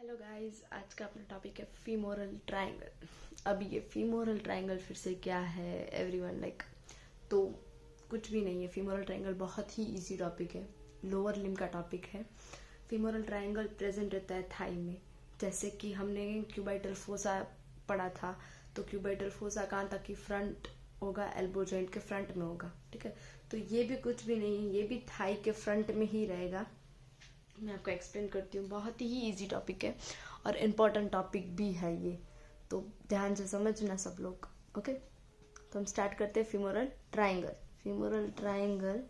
Hello guys, आज का अपना टॉपिक है फीमोरल ट्रायंगल। अब ये फीमोरल ट्रायंगल फिर से क्या है एवरीवन तो कुछ भी नहीं है। फीमोरल ट्रायंगल बहुत ही इजी टॉपिक है, लोअर लिम्ब का टॉपिक है। फीमोरल ट्रायंगल प्रेजेंट रहता है थाई में। जैसे कि हमने क्यूबाइटल फोसा पढ़ा था, तो क्यूबाइटल फोसा कहाँ तक कि फ्रंट होगा, एल्बो जॉइंट के फ्रंट में होगा। ठीक है, तो ये भी कुछ भी नहीं है, ये भी थाई के फ्रंट में ही रहेगा। मैं आपको एक्सप्लेन करती हूँ, बहुत ही इजी टॉपिक है और इम्पोर्टेंट टॉपिक भी है ये, तो ध्यान से समझना सब लोग। ओके, तो हम स्टार्ट करते हैं। Femoral triangle. फीमोरल ट्रायंगल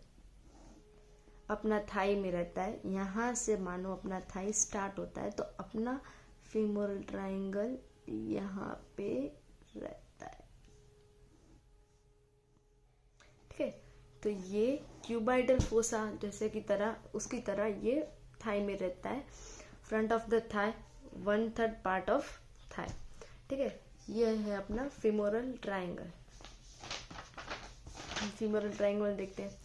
अपना थाई में रहता है। यहाँ से मानो अपना थाई स्टार्ट होता है, तो अपना फीमोरल ट्रायंगल यहाँ पे रहता है। ठीक है, तो ये क्यूबाइडल फोसा जैसे की तरह, उसकी तरह ये थाई में रहता है। Front of the thigh, 1/3 part of thigh. ठीक है, ये है अपना फीमोरल ट्रायंगल। फीमोरल ट्रायंगल देखते हैं।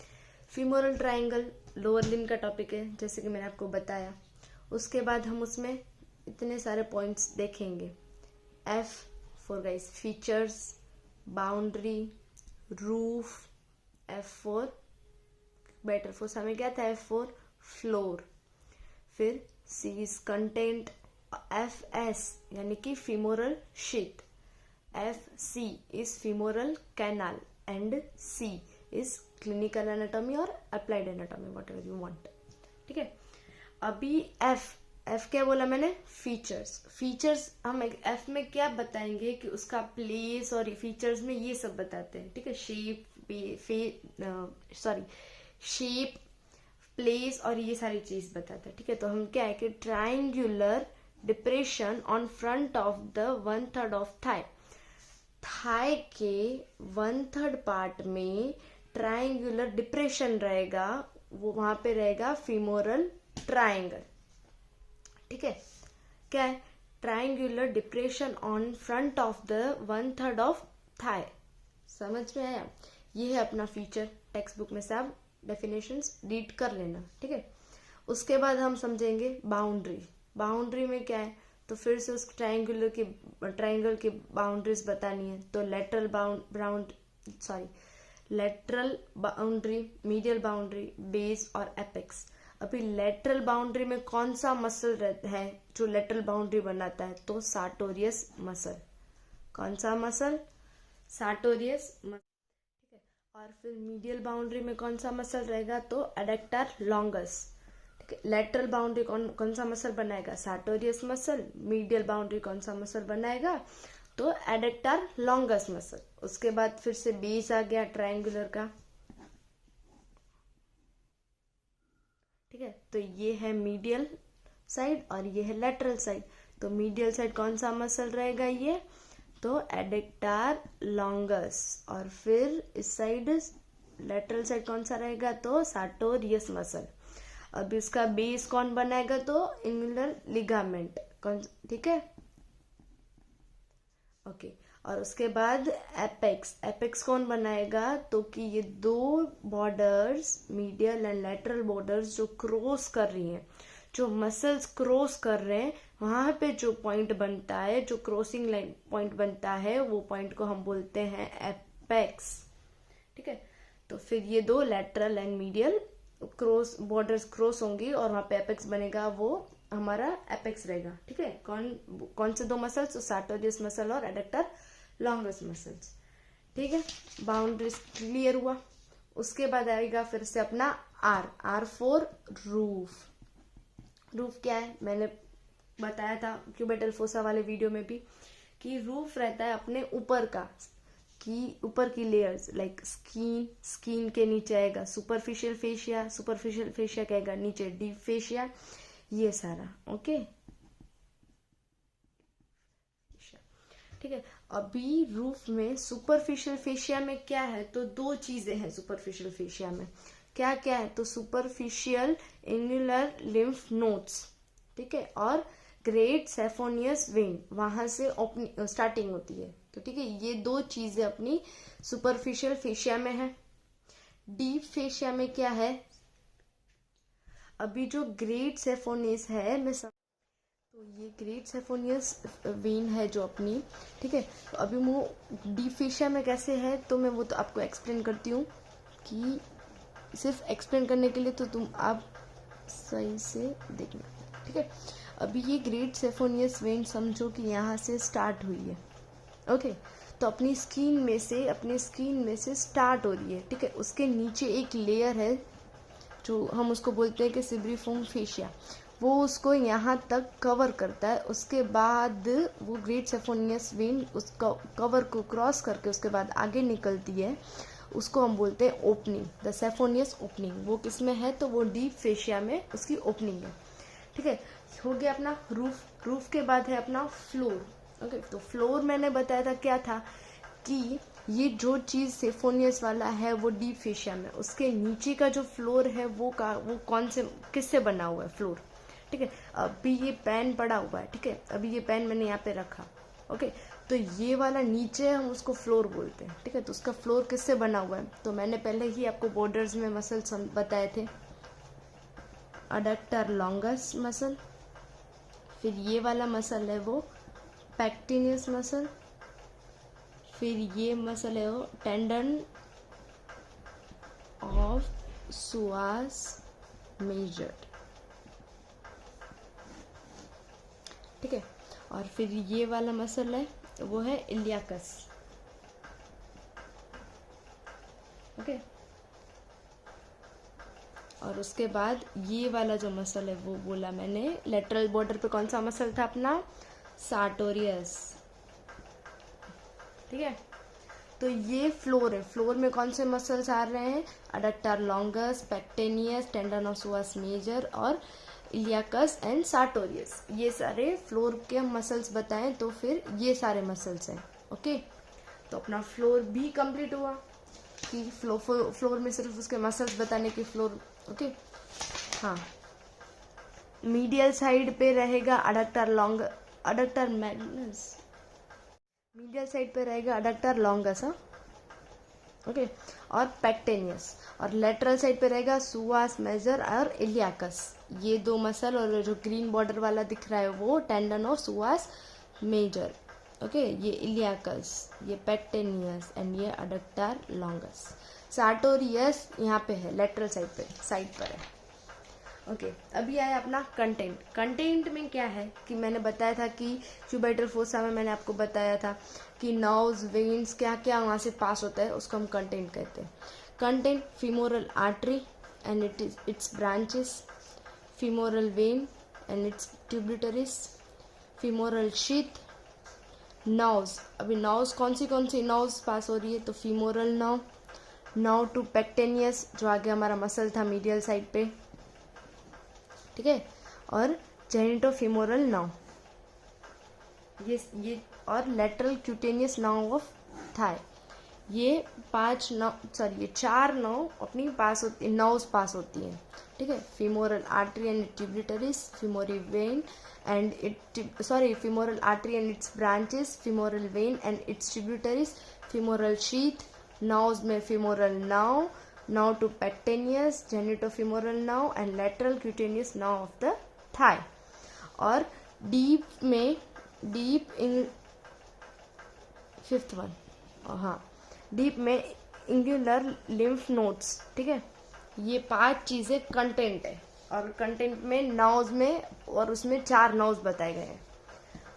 फीमोरल ट्रायंगल लोअर लिम्ब का टॉपिक है, जैसे कि मैंने आपको बताया। उसके बाद हम उसमें इतने सारे पॉइंट्स देखेंगे। F for guys features, boundary, roof. F4 better fossa में क्या था, F4 फ्लोर। फिर C इज कंटेंट, FS यानी कि femoral sheath, FC is femoral canal and C is clinical anatomy और applied anatomy, whatever you want. ठीक है, अभी F क्या बोला मैंने, फीचर्स। फीचर्स हम F में क्या बताएंगे कि उसका प्लेस, और फीचर्स में ये सब बताते हैं। ठीक है, शेप, प्लेस और ये सारी चीज बताता है। ठीक है, तो हम क्या है कि triangular depression on front of the 1/3 of thigh. Thigh के 1/3 पार्ट में ट्राइंगुलर डिप्रेशन रहेगा, वो वहां पे रहेगा फीमोरल ट्रायंगल। ठीक है, क्या है, triangular depression on front of the 1/3 of Thai. समझ में आया? ये है अपना फीचर। टेक्स्ट बुक में से आप डेफिनेशंस रीड कर लेना। ठीक है, उसके बाद हम समझेंगे बाउंड्री। बाउंड्री में क्या है, तो फिर से उस ट्रायंगल की बाउंड्रीज बतानी है। तो lateral boundary, medial boundary, base और एपेक्स। अभी लेटरल बाउंड्री में कौन सा मसल रहता है जो लेटरल बाउंड्री बनाता है, तो सार्टोरियस मसल। कौन सा मसल, सार्टोरियस मसल। और फिर मीडियल बाउंड्री में कौन सा मसल रहेगा, तो एडक्टर लॉन्गस। ठीक है, लेटरल बाउंड्री कौन सा मसल बनाएगा, सार्टोरियस मसल। मीडियल बाउंड्री कौन सा मसल बनाएगा, तो एडक्टर लॉन्गस मसल। उसके बाद फिर से बेस आ गया ट्रायंगुलर का। ठीक है, तो ये है मीडियल साइड और ये है लेटरल साइड। तो मीडियल साइड कौन सा मसल रहेगा, ये तो एडक्टर लॉन्गस। और फिर इस साइड लेटरल साइड कौन सा रहेगा, तो सार्टोरियस मसल। अब इसका बेस कौन बनाएगा, तो इंगुलर लिगामेंट। कौन, ठीक है, ओके। और उसके बाद एपेक्स कौन बनाएगा, तो कि ये दो borders, medial and lateral borders जो क्रॉस कर रही हैं, जो मसल्स क्रॉस कर रहे हैं, वहां पे जो पॉइंट बनता है, जो क्रॉसिंग लाइन पॉइंट बनता है, वो पॉइंट को हम बोलते हैं एपेक्स। ठीक है, तो फिर ये दो lateral and medial borders cross होंगी और वहां पे एपेक्स बनेगा, वो हमारा एपेक्स रहेगा। ठीक है, कौन से दो मसल्स, सार्टोरियस मसल और एडक्टर लॉन्गस मसल्स। ठीक है, बाउंड्रीज क्लियर हुआ। उसके बाद आएगा फिर से अपना R फॉर रूफ। रूफ क्या है, मैंने बताया था क्यूबिटल फोसा वाले वीडियो में भी, कि रूफ रहता है अपने ऊपर का, कि ऊपर की लेयर्स लाइक स्किन के नीचे आएगा सुपरफिशियल फेशिया कहेगा नीचे डीप फेशिया, ये सारा। ओके, ठीक है, अभी रूफ में सुपरफिशियल फेशिया में क्या है, तो दो चीजें हैं सुपरफिशियल फेशिया में। क्या क्या है, तो सुपरफिशियल इंगुलर लिम्फ नोड्स। ठीक है, और ग्रेट सेफोनियस वेन, वहां से स्टार्टिंग होती है। तो ठीक है, ये दो चीजें अपनी सुपरफिशियल फेशिया में है। डीप फेशिया में क्या है, अभी जो ग्रेट सेफोनियस है, तो ये ग्रेट सेफोनियस वेन है जो अपनी, ठीक है। तो अभी वो डीप फेशिया में कैसे है तो मैं वो तो आपको एक्सप्लेन करती हूँ, कि सिर्फ एक्सप्लेन करने के लिए तो आप सही से देखना, ठीक है। अभी ये ग्रेट सेफोनियस वेन समझो कि यहाँ से स्टार्ट हुई है, ओके। तो अपनी स्किन में से स्टार्ट हो रही है, ठीक है। उसके नीचे एक लेयर है जो हम उसको बोलते हैं कि सिब्रिफोम फेशिया, वो उसको यहाँ तक कवर करता है। उसके बाद वो ग्रेट सेफोनियस वेन उस कवर को क्रॉस करके उसके बाद आगे निकलती है, उसको हम बोलते हैं ओपनिंग, द सेफोनियस ओपनिंग। वो किस में है तो वो डीप फेशिया में उसकी ओपनिंग है, ठीक है। हो गया अपना रूफ के बाद है अपना फ्लोर, ओके। तो फ्लोर मैंने बताया था क्या था, कि ये जो चीज सेफोनियस वाला है वो डीप फेशिया में, उसके नीचे का जो फ्लोर है वो कौन से किससे बना हुआ है फ्लोर, ठीक है। अभी ये पेन पड़ा हुआ है, ठीक है। अभी ये पेन मैंने यहाँ पे रखा, ओके। तो ये वाला नीचे हम उसको फ्लोर बोलते हैं, ठीक है। तो उसका फ्लोर किससे बना हुआ है, तो मैंने पहले ही आपको बॉर्डर्स में मसल बताए थे, अडक्टर लॉन्गस मसल, फिर ये वाला मसल है वो पैक्टिनियस मसल, फिर ये मसल है वो टेंडन ऑफ सुआस मेजर, ठीक है। और फिर ये वाला मसल है वो है इलियाकस, ओके। और उसके बाद ये वाला जो मसल है वो बोला मैंने लेटरल बॉर्डर पे कौन सा मसल था अपना, सार्टोरियस, ठीक है। तो ये फ्लोर है, फ्लोर में कौन से मसल्स आ रहे हैं, adductor longus, pectineus, tendon of major और इलियाकस एंड सार्टोरियस। ये सारे फ्लोर के हम मसल्स बताएं तो फिर ये सारे मसल्स हैं, ओके। तो अपना फ्लोर भी कंप्लीट हुआ, कि फ्लोर में सिर्फ उसके मसल्स बताने की फ्लोर, ओके। हाँ, मीडियल साइड पे रहेगा अडक्टर मैग्नस, मीडियल साइड पे रहेगा अडक्टर लॉन्गस, हाँ, ओके। और पैक्टेनियस, और लेटरल साइड पे रहेगा सुआस मेजर और इलियाकस, ये दो मसल। और जो ग्रीन बॉर्डर वाला दिख रहा है वो टेंडन और सुआस मेजर, ओके। ये इलियाकस, ये पैक्टेनियस एंड ये अडक्टर लॉन्गस। सार्टोरियस यहाँ पे है, लेटरल साइड पर है, ओके। अभी आया अपना कंटेंट में क्या है, कि मैंने बताया था कि क्यूबाइटल फोसा में मैंने आपको बताया था कि नर्व्स, वेन्स, क्या क्या वहाँ से पास होता है, उसको हम कंटेंट कहते हैं। Content, femoral artery and its branches, femoral vein and its tributaries, femoral sheath, nerves. अभी नर्व्स कौन सी नर्व्स पास हो रही है, तो फीमोरल नर्व टू पैक्टेनियस, जो आगे हमारा मसल था मीडियल साइड पे, ठीक है। और जेनिटोफीमोरल नर्व, ये और lateral cutaneous nerve of thigh. ये चार नर्व अपनी नर्व्स पास होती हैं, ठीक है। Femoral artery and tributaries, femoral artery and its branches, femoral vein and its tributaries, femoral sheath, nerves में femoral nerve to pectineus, genitofemoral nerve and lateral cutaneous nerve of the thigh. और fifth one, हाँ, deep में inguinal lymph nodes, ठीक है। ये 5 चीजें content है, और कंटेंट में नर्व्स में, और उसमें 4 नर्व्स बताए गए हैं,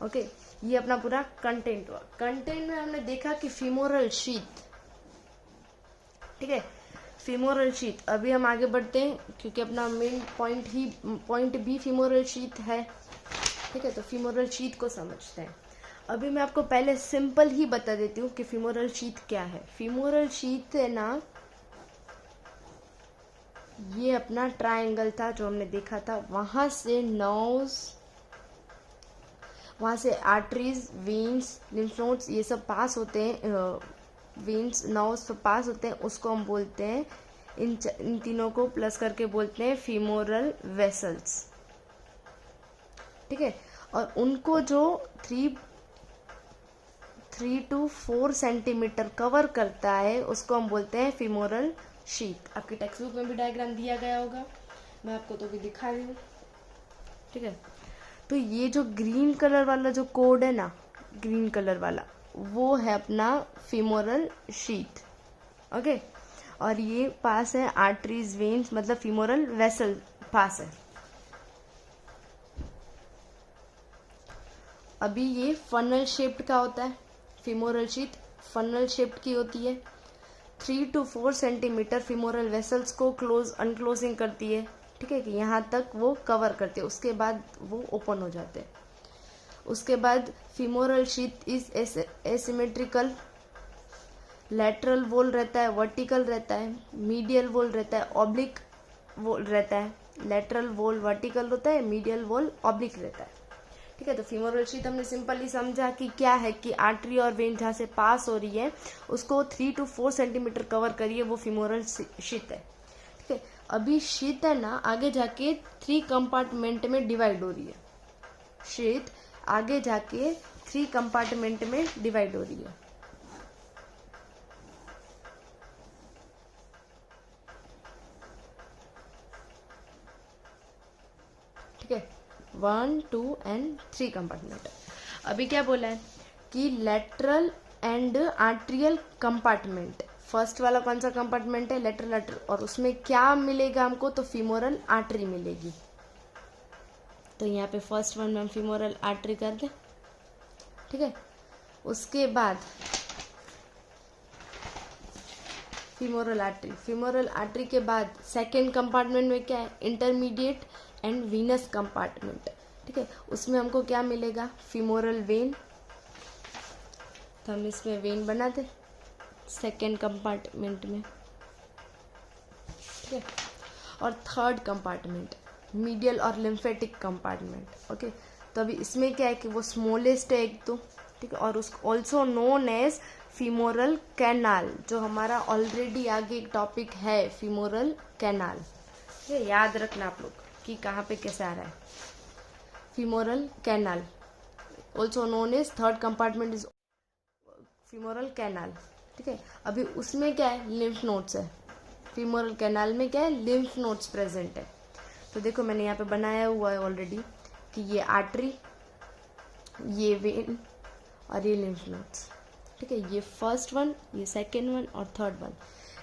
ओके। ये अपना पूरा कंटेंट हुआ। कंटेंट में हमने देखा कि फीमोरल शीथ, ठीक है, फीमोरल शीथ। अभी हम आगे बढ़ते हैं, क्योंकि अपना मेन पॉइंट भी फीमोरल शीथ है, ठीक है। तो फीमोरल शीथ को समझते हैं। अभी मैं आपको पहले सिंपल ही बता देती हूँ कि फीमोरल शीथ क्या है। फीमोरल शीथ है ना, ये अपना ट्रायंगल था जो हमने देखा था, वहां से नर्व्स, वहां से आर्टरीज, वेन्स, लिम्फ नोड्स, ये सब पास होते हैं, वेन्स, नर्व्स सब पास होते हैं, उसको हम बोलते हैं, इन तीनों को प्लस करके बोलते हैं फीमोरल वेसल्स, ठीक है। और उनको जो 3 to 4 सेंटीमीटर कवर करता है उसको हम बोलते हैं फीमोरल शीथ। आपकी टेक्स्ट बुक में भी डायग्राम दिया गया होगा, मैं आपको तो भी दिखा रही हूँ, ठीक है। तो ये जो ग्रीन कलर वाला जो कोड है ना, ग्रीन कलर वाला, वो है अपना फीमोरल शीथ। ओके, और ये पास है आर्टरीज, वेन्स, मतलब फीमोरल वेसल पास है। अभी ये फनल शेप्ड का होता है, फीमोरल शीथ फनल शेप्ड की होती है। 3 to 4 सेंटीमीटर फीमोरल वेसल्स को क्लोज अनक्लोजिंग करती है, ठीक है, कि यहाँ तक वो कवर करते हैं, उसके बाद वो ओपन हो जाते हैं। उसके बाद femoral sheath is asymmetrical, lateral wall रहता है, वर्टिकल रहता है, मीडियल वॉल रहता है, ऑब्लिक वॉल रहता है। लैटरल वॉल वर्टिकल होता है, मीडियल वॉल ऑब्लिक रहता है, ठीक है। तो फीमोरल शीथ हमने सिंपली समझा कि क्या है, कि आर्टरी और वेन जहाँ से पास हो रही है उसको 3 to 4 सेंटीमीटर कवर करिए, वो फीमोरल शीथ है, ठीक है। अभी शीथ है ना, आगे जाके 3 कंपार्टमेंट में डिवाइड हो रही है। शीथ आगे जाके 3 कंपार्टमेंट में डिवाइड हो रही है। ठीक है, 1, 2 and 3 कंपार्टमेंट। अभी क्या बोला है कि lateral and arterial compartment, first वाला कौन सा कंपार्टमेंट है, लेटरल आर्ट्री, और उसमें क्या मिलेगा हमको, तो फीमोरल आर्टरी मिलेगी। तो यहाँ पे फर्स्ट वन में हम फीमोरल आर्टरी कर दें, ठीक है। उसके बाद फीमोरल आर्टरी के बाद सेकेंड कंपार्टमेंट में क्या है, इंटरमीडिएट एंड वीनस कंपार्टमेंट, ठीक है। उसमें हमको क्या मिलेगा, फीमोरल वेन, तो हम इसमें वेन बना दें सेकेंड कंपार्टमेंट में, ठीक है। और थर्ड कंपार्टमेंट मीडियल और लिम्फेटिक कंपार्टमेंट, ओके। तो अभी इसमें क्या है कि वो स्मॉलेस्ट है एक तो, ठीक है, और उसको also known as femoral canal, जो हमारा ऑलरेडी आगे एक टॉपिक है, फीमोरल कैनाल, ठीक है। याद रखना आप लोग कि कहाँ पे कैसे आ रहा है, femoral canal also known as, third compartment is femoral canal, ठीक है। अभी उसमें क्या है, लिम्फ नोड्स है, फीमोरल कैनाल में क्या है, लिम्फ नोड्स प्रेजेंट है। तो देखो मैंने यहाँ पे बनाया हुआ है ऑलरेडी कि ये आर्टरी, ये वेन और ये लिम्फ नोड्स, ठीक है। ये फर्स्ट वन, ये सेकेंड वन और थर्ड वन।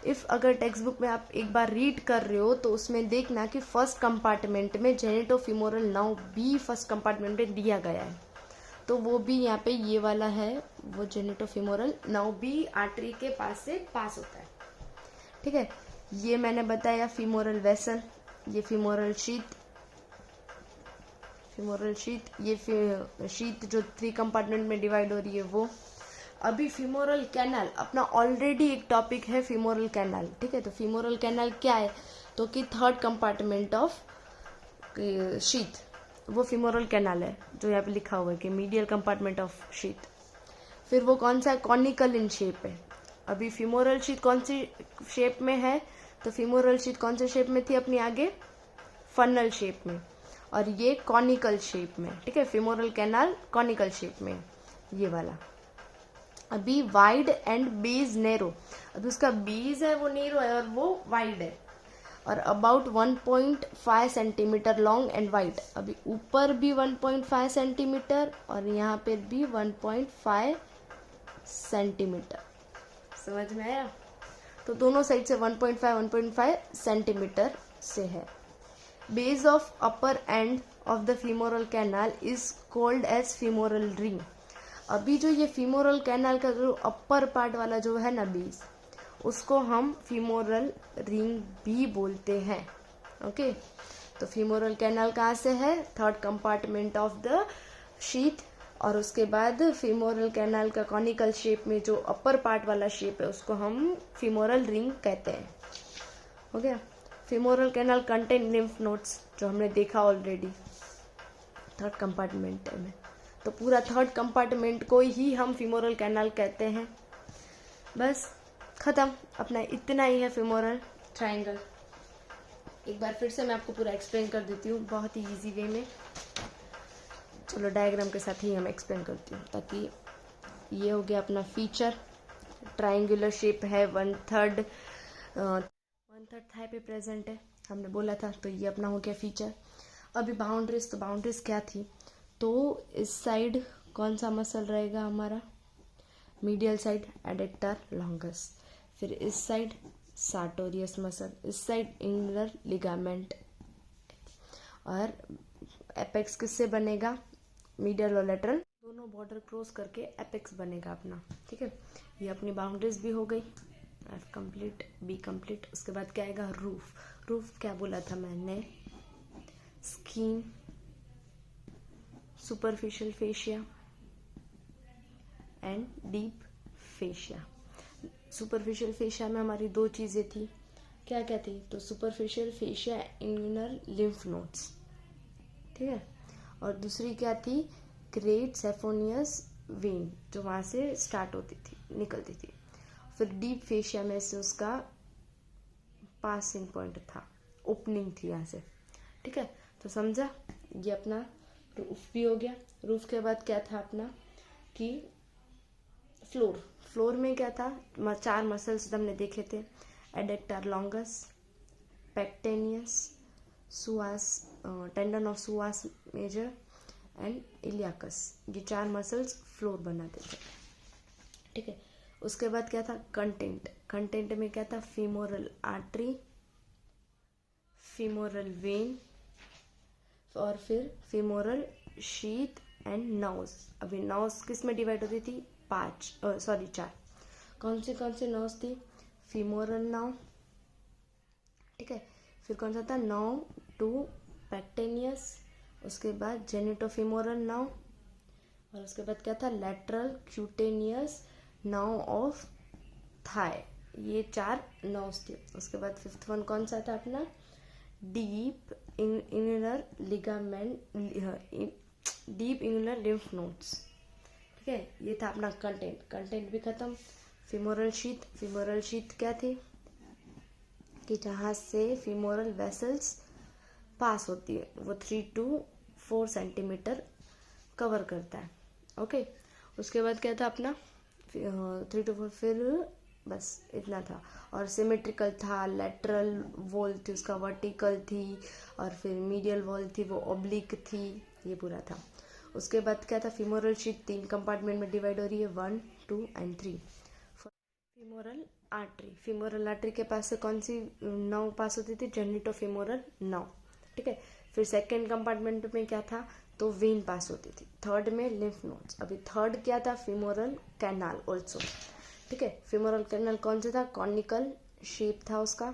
इफ अगर टेक्स्ट बुक में आप एक बार रीड कर रहे हो तो उसमें देखना कि फर्स्ट कंपार्टमेंट में जेनेटोफीमोरल नाउ बी फर्स्ट कंपार्टमेंट में दिया गया है, तो वो भी यहाँ पे ये वाला है, वो जेनेटोफीमोरल नाउ बी आर्टरी के पास से पास होता है, ठीक है। ये मैंने बताया फीमोरल वेसल, ये फीमोरल शीथ, ये शीथ जो 3 कंपार्टमेंट में डिवाइड हो रही है वो। अभी फीमोरल कैनाल अपना ऑलरेडी एक टॉपिक है, फीमोरल कैनाल, ठीक है। तो फीमोरल कैनाल क्या है, तो कि थर्ड कंपार्टमेंट ऑफ शीथ, वो फीमोरल कैनाल है, जो यहाँ पे लिखा हुआ है कि मीडियल कंपार्टमेंट ऑफ शीथ। फिर वो कौन सा है, कॉनिकल इन शेप है। अभी फीमोरल शीथ कौन सी शेप में है, तो फीमोरल शीथ कौन से शेप में थी अपनी आगे, फनल शेप में, और ये कॉनिकल शेप में, ठीक है। फीमोरल कैनाल कॉनिकल शेप में, ये वाला। अभी वाइड एंड बेस नैरो, अभी उसका बेस है वो नैरो है और वो वाइड है, और about 1.5 centimetre long and wide. अभी ऊपर भी 1.5 सेंटीमीटर और यहाँ पे भी 1.5 सेंटीमीटर, समझ में आया। तो दोनों साइड से 1.5 सेंटीमीटर से है। Base of upper end of the femoral canal is called as femoral ring. अभी जो ये फीमोरल कैनाल का जो अपर पार्ट वाला जो है ना बेस, उसको हम फीमोरल रिंग भी बोलते हैं, ओके। तो फीमोरल कैनाल कहाँ से है, third compartment of the sheath, और उसके बाद फीमोरल कैनाल का कॉनिकल शेप में जो अपर पार्ट वाला शेप है उसको हम फीमोरल रिंग कहते हैं, okay. Femoral canal contain lymph nodes, जो हमने देखा ऑलरेडी थर्ड कंपार्टमेंट में। तो पूरा थर्ड कंपार्टमेंट को ही हम फीमोरल कैनाल कहते हैं। बस खत्म, अपना इतना ही है फीमोरल ट्रायंगल। एक बार फिर से मैं आपको पूरा एक्सप्लेन कर देती हूँ बहुत ही इजी वे में। चलो डायग्राम के साथ ही हम एक्सप्लेन करती हूँ, ताकि ये हो गया अपना फीचर, ट्रायंगुलर शेप है, 1/3 थाई पे प्रेजेंट है, हमने बोला था। तो ये अपना हो गया फीचर। अभी बाउंड्रीज, तो बाउंड्रीज क्या थी, तो इस साइड कौन सा मसल रहेगा हमारा, मीडियल साइड एडेक्टर लॉन्गस, फिर इस साइड सार्टोरियस मसल, इस साइड इंगुलर लिगामेंट, और एपेक्स किससे बनेगा, मीडियल और लेटरल दोनों बॉर्डर क्रॉस करके एपेक्स बनेगा अपना। ठीक है, ये अपनी बाउंड्रीज भी हो गई, एफ कंप्लीट, बी कंप्लीट। उसके बाद क्या आएगा, रूफ। रूफ क्या बोला था मैंने, skin, superficial fascia and deep fascia. Superficial fascia में हमारी दो चीजें थी, क्या क्या थी, तो सुपरफिशियल फेशिया इंगुलर लिम्फ नोड्स, ठीक है, और दूसरी क्या थी, ग्रेट सेफोनियस वेन, जो वहां से स्टार्ट होती थी, निकलती थी। फिर डीप फेशिया में से उसका पासिंग पॉइंट था, ओपनिंग थी यहाँ से। ठीक है, तो समझा, ये अपना रूफ भी हो गया। रूफ के बाद क्या था अपना कि फ्लोर। फ्लोर में क्या था, चार मसल्स हमने देखे थे, adductor longus, pectineus, psoas, tendon of psoas major and iliacus, ये चार मसल्स फ्लोर बनाते थे। ठीक है, उसके बाद क्या था, कंटेंट। कंटेंट में क्या था, फीमोरल आर्टरी, फीमोरल वेन, और फिर फीमोरल शीथ एंड नर्व्स। अभी नर्व्स किस में डिवाइड होती थी, चार। कौन से नर्व्स थी, फीमोरल नर्व, ठीक है, फिर कौन सा था, नर्व टू पेक्टेनियस, उसके बाद जेनिटोफीमोरल नर्व, और उसके बाद क्या था, lateral cutaneous nerve of thigh. ये चार नर्व्स थे। उसके बाद फिफ्थ वन कौन सा था अपना, deep inguinal ligament, deep inguinal lymph nodes. ठीक है, ये था अपना कंटेंट। कंटेंट भी खत्म। Femoral sheath. फीमोरल शीथ क्या थी कि जहाँ से फीमोरल वेसल्स पास होती है, वो 3 to 4 सेंटीमीटर कवर करता है। ओके, उसके बाद क्या था अपना 3 to 4, फिर बस इतना था। और सिमेट्रिकल था, लेटरल वॉल थी उसका वर्टिकल थी, और फिर मीडियल वॉल थी वो ऑब्लिक थी, ये पूरा था। उसके बाद क्या था, फीमोरल शीथ 3 कंपार्टमेंट में डिवाइड हो रही है, 1, 2 and 3। Femoral artery. Femoral artery के पास से कौन सी नर्व पास होती थी, जेनिटोफीमोरल नर्व। ठीक है, फिर सेकेंड कंपार्टमेंट में क्या था, तो वेन पास होती थी। थर्ड में लिम्फ नोड्स। अभी थर्ड क्या था, फीमोरल कैनाल ऑल्सो। ठीक है, फीमोरल कैनाल कौन सा था, कॉनिकल शेप था उसका,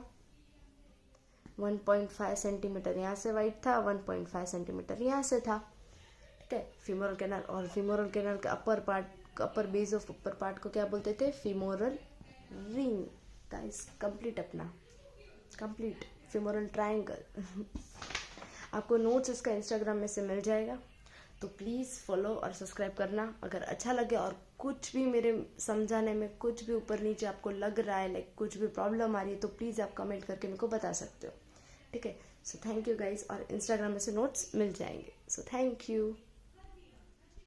1.5 सेंटीमीटर यहाँ से वाइड था, 1.5 सेंटीमीटर यहाँ से था। ठीक है, फीमोरल कैनाल। और फीमोरल कैनाल का upper part, upper base of upper part को क्या बोलते थे, फीमोरल रिंग। गाइस कंप्लीट अपना, कंप्लीट फीमोरल ट्रायंगल। आपको नोट्स इसका इंस्टाग्राम में से मिल जाएगा, तो प्लीज़ फॉलो और सब्सक्राइब करना। अगर अच्छा लगे और कुछ भी मेरे समझाने में कुछ भी ऊपर नीचे आपको लग रहा है, लाइक कुछ भी प्रॉब्लम आ रही है, तो प्लीज़ आप कमेंट करके मेरे को बता सकते हो। ठीक है, सो थैंक यू गाइज, और इंस्टाग्राम में से नोट्स मिल जाएंगे। So thank you.